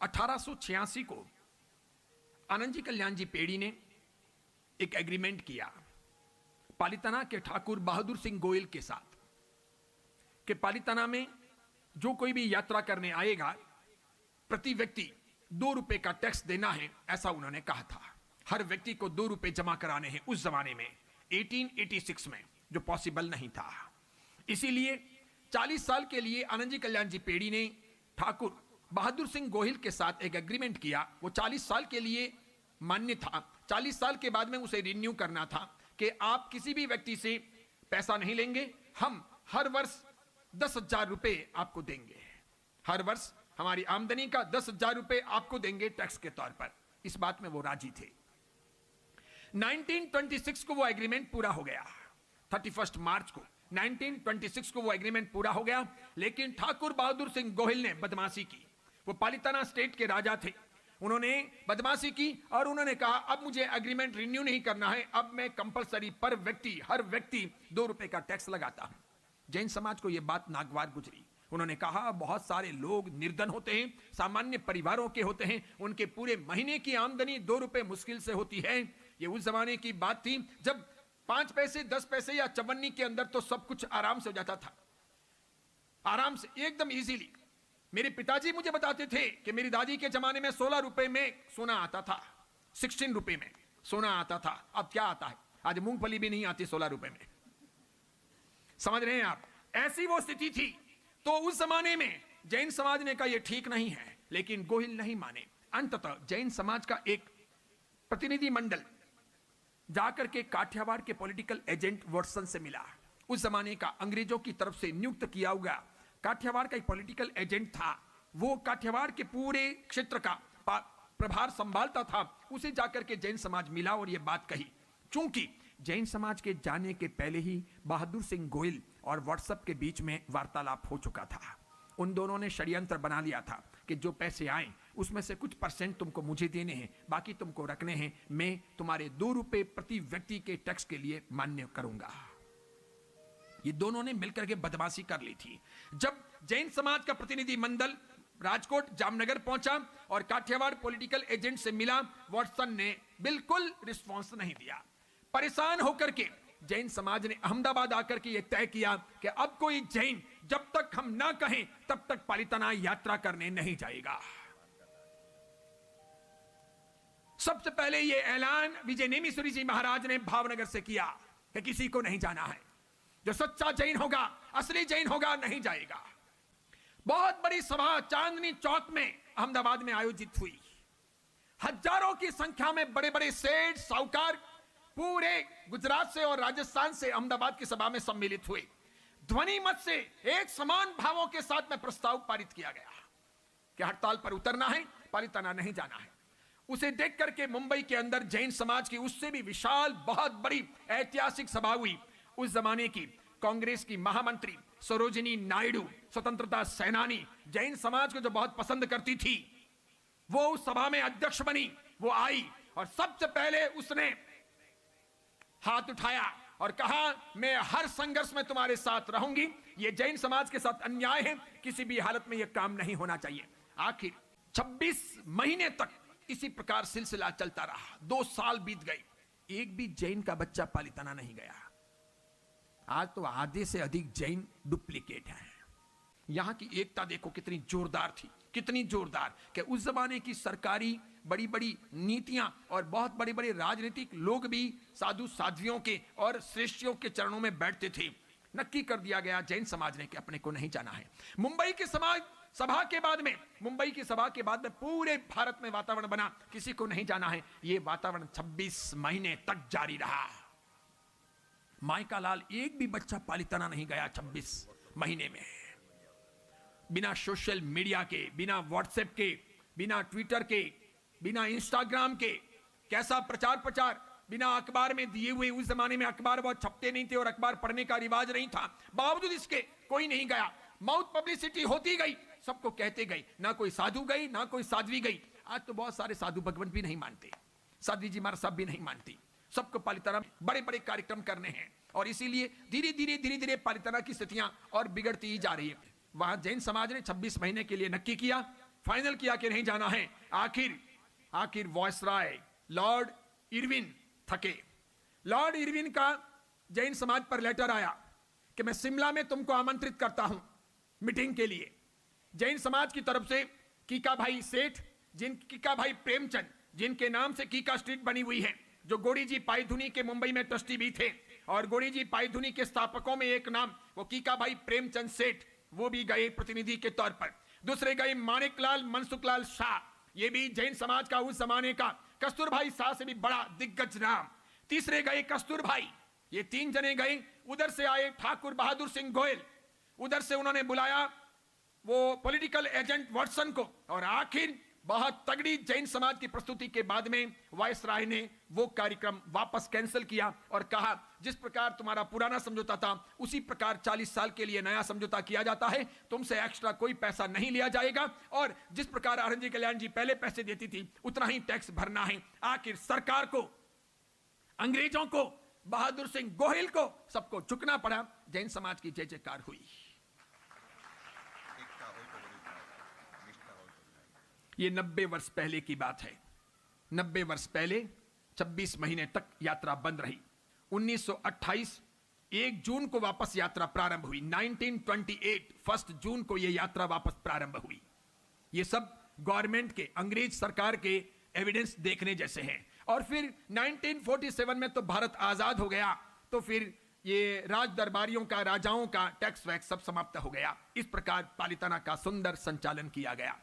1886 को आनंद जी कल्याण जी पेड़ी ने एक एग्रीमेंट किया पालीताना के ठाकुर बहादुर सिंह गोयल के साथ कि पालीताना में जो कोई भी यात्रा करने आएगा प्रति व्यक्ति 2 रुपए का टैक्स देना है, ऐसा उन्होंने कहा था। हर व्यक्ति को 2 रुपए जमा कराने हैं उस जमाने में 1886 में, जो पॉसिबल नहीं था। इसीलिए 40 साल के लिए आनंद जी कल्याण जी पेड़ी ने ठाकुर बहादुर सिंह गोहिल के साथ एक एग्रीमेंट किया। वो 40 साल के लिए मान्य था। 40 साल के बाद में उसे रिन्यू करना था कि आप किसी भी व्यक्ति से पैसा नहीं लेंगे, हम हर वर्ष 10,000 रुपए आपको देंगे। हर वर्ष हमारी आमदनी का 10,000 रुपए आपको देंगे टैक्स के तौर पर। इस बात में वो राजी थे। 1926 को वो एग्रीमेंट पूरा हो गया। 31 मार्च को 1926 को वो एग्रीमेंट पूरा हो गया। लेकिन ठाकुर बहादुर सिंह गोहिल ने बदमाशी की। वो पालीताना स्टेट के राजा थे। उन्होंने बदमाशी की और उन्होंने कहा अब मुझे एग्रीमेंट रिन्यू नहीं करना है, अब मैं कंपलसरी पर व्यक्ति हर व्यक्ति 2 रुपए का टैक्स लगाता हूं। जैन समाज को यह बात नागवार गुजरी। उन्होंने कहा बहुत सारे लोग निर्धन होते हैं, सामान्य परिवारों के होते हैं, उनके पूरे महीने की आमदनी 2 रुपए मुश्किल से होती है। ये उस जमाने की बात थी जब 5 पैसे 10 पैसे या चवन्नी के अंदर तो सब कुछ आराम से हो जाता था, आराम से एकदम इजीली। मेरे पिताजी मुझे बताते थे कि मेरी दादी के जमाने में 16 रुपए में सोना आता था, 16 रुपए में सोना आता था। अब क्या आता है? आज मूंगफली भी नहीं आती 16 रुपए में। समझ रहे हैं आप? ऐसी वो स्थिति थी। तो उस जमाने में जैन समाज ने कहा यह ठीक नहीं है, लेकिन गोहिल नहीं माने। अंततः जैन समाज का एक प्रतिनिधि मंडल जाकर के काठियावाड़ के पॉलिटिकल एजेंट वाटसन से मिला। उस जमाने का अंग्रेजों की तरफ से नियुक्त किया हुआ काठियावाड़ का एक पॉलिटिकल एजेंट था। वो काठियावाड़ के पूरे क्षेत्र का प्रभार संभालता था। उसे जाकर के जैन समाज मिला और यह बात कही। चूंकि जैन समाज के जाने के पहले ही बहादुर सिंह गोयल और व्हाट्सएप के बीच में वार्तालाप हो चुका था। उन दोनों ने षड्यंत्र बना लिया था कि जो पैसे आए उसमें से कुछ % तुमको मुझे देने हैं, बाकी तुमको रखने हैं। मैं तुम्हारे 2 रुपए प्रति व्यक्ति के टैक्स के लिए मान्य करूंगा। ये दोनों ने मिलकर के बदमाशी कर ली थी। जब जैन समाज का प्रतिनिधि मंडल राजकोट जामनगर पहुंचा और काठियावाड़ पॉलिटिकल एजेंट से मिला, वाटसन ने बिल्कुल रिस्पॉन्स नहीं दिया। परेशान होकर के जैन समाज ने अहमदाबाद आकर के यह तय किया कि अब कोई जैन जब तक हम ना कहें तब तक पालीताना यात्रा करने नहीं जाएगा। सबसे पहले यह ऐलान विजय नेमिश्वरी जी महाराज ने भावनगर से किया कि किसी को नहीं जाना है। जो सच्चा जैन होगा, असली जैन होगा, नहीं जाएगा। बहुत बड़ी सभा चांदनी चौक में अहमदाबाद में आयोजित हुई। हजारों की संख्या में बड़े बड़े सेठ साहूकार पूरे गुजरात से और राजस्थान से अहमदाबाद की सभा में सम्मिलित हुए। ध्वनि मत से एक समान भावों के साथ में प्रस्ताव पारित किया गया कि हड़ताल पर उतरना है, पालीताना नहीं जाना है। उसे देख करके मुंबई के अंदर जैन समाज की उससे भी विशाल बहुत बड़ी ऐतिहासिक सभा हुई। उस जमाने की कांग्रेस की महामंत्री सरोजिनी नायडू, स्वतंत्रता सेनानी, जैन समाज को जो बहुत पसंद करती थी, वो उस सभा में अध्यक्ष बनी। वो आई और सबसे पहले उसने हाथ उठाया और कहा मैं हर संघर्ष में तुम्हारे साथ रहूंगी। ये जैन समाज के साथ अन्याय है, किसी भी हालत में यह काम नहीं होना चाहिए। आखिर 26 महीने तक इसी प्रकार सिलसिला चलता रहा। 2 साल बीत गए, एक भी जैन का बच्चा पालीताना नहीं गया। आज तो आधे से अधिक जैन डुप्लीकेट हैं। यहां की एकता देखो कितनी जोरदार थी, कितनी जोरदार कि उस जमाने की सरकारी बड़ी बड़ी नीतियां और बहुत बड़े बड़े राजनीतिक लोग भी साधु साध्वियों के और श्रेष्ठियों के चरणों में बैठते थे। नक्की कर दिया गया जैन समाज ने कि अपने को नहीं जाना है। मुंबई की सभा के बाद में पूरे भारत में वातावरण बना, किसी को नहीं जाना है। यह वातावरण 26 महीने तक जारी रहा। माइका लाल एक भी बच्चा पालीताना नहीं गया 26 महीने में। बिना सोशल मीडिया के, बिना व्हाट्सएप के, बिना ट्विटर के, बिना इंस्टाग्राम के, कैसा प्रचार, बिना अखबार में दिए हुए। उस जमाने में अखबार बहुत छपते नहीं थे और अखबार पढ़ने का रिवाज नहीं था। बावजूद इसके कोई नहीं गया। माउथ पब्लिसिटी होती गई, सबको कहते गई। ना कोई साधु गई, ना कोई साध्वी गई। आज तो बहुत सारे साधु भगवंत भी नहीं मानते, साध्वी जी महाराज सब भी नहीं मानती। सबको पालीताना बड़े बड़े कार्यक्रम करने हैं और इसीलिए धीरे धीरे पालीताना की स्थितियां और बिगड़ती ही जा रही है। वहां जैन समाज ने 26 महीने के लिए नक्की किया फाइनल किया कि नहीं जाना है। आखिर वॉयसराय लॉर्ड इरविन थके। लॉर्ड इरविन का जैन समाज पर लेटर आया कि मैं शिमला में तुमको आमंत्रित करता हूं मीटिंग के लिए। जैन समाज की तरफ से कीका भाई सेठ, कीका भाई प्रेमचंद, जिनके नाम से कीका स्ट्रीट बनी हुई है, जो गोड़ी जी पाईधुनी के मुंबई में ट्रस्टी भी थे, और गोड़ी जी पाईधुनी के स्थापकों में एक नाम वो कीका भाई प्रेमचंद सेठ, वो भी गए प्रतिनिधि के तौर पर। दूसरे गए माणिकलाल मनसुखलाल शाह, ये भी जैन समाज का उस जमाने का कस्तूर भाई शाह से भी बड़ा दिग्गज नाम। तीसरे गए कस्तूर भाई, ये 3 जने गए। उधर से आए ठाकुर बहादुर सिंह गोयल, उधर से उन्होंने बुलाया वो पॉलिटिकल एजेंट वाटसन को। और आखिर बहुत तगड़ी जैन समाज की प्रस्तुति के बाद में वायसराय ने वो कार्यक्रम वापस कैंसिल किया और कहा जिस प्रकार तुम्हारा पुराना समझौता था उसी प्रकार 40 साल के लिए नया समझौता किया जाता है, तुमसे एक्स्ट्रा कोई पैसा नहीं लिया जाएगा, और जिस प्रकार आरएनजी कल्याण जी पहले पैसे देती थी उतना ही टैक्स भरना है। आखिर सरकार को, अंग्रेजों को, बहादुर सिंह गोहिल को, सबको झुकना पड़ा। जैन समाज की जय जयकार हुई। ये 90 वर्ष पहले की बात है। 90 वर्ष पहले 26 महीने तक यात्रा बंद रही। 1928 1 जून को वापस यात्रा प्रारंभ हुई। 1928 1 जून को यह यात्रा वापस प्रारंभ हुई। ये सब गवर्नमेंट के, अंग्रेज सरकार के एविडेंस देखने जैसे हैं। और फिर 1947 में तो भारत आजाद हो गया, तो फिर ये राज दरबारियों का, राजाओं का टैक्स वैक्स सब समाप्त हो गया। इस प्रकार पालिताना का सुंदर संचालन किया गया।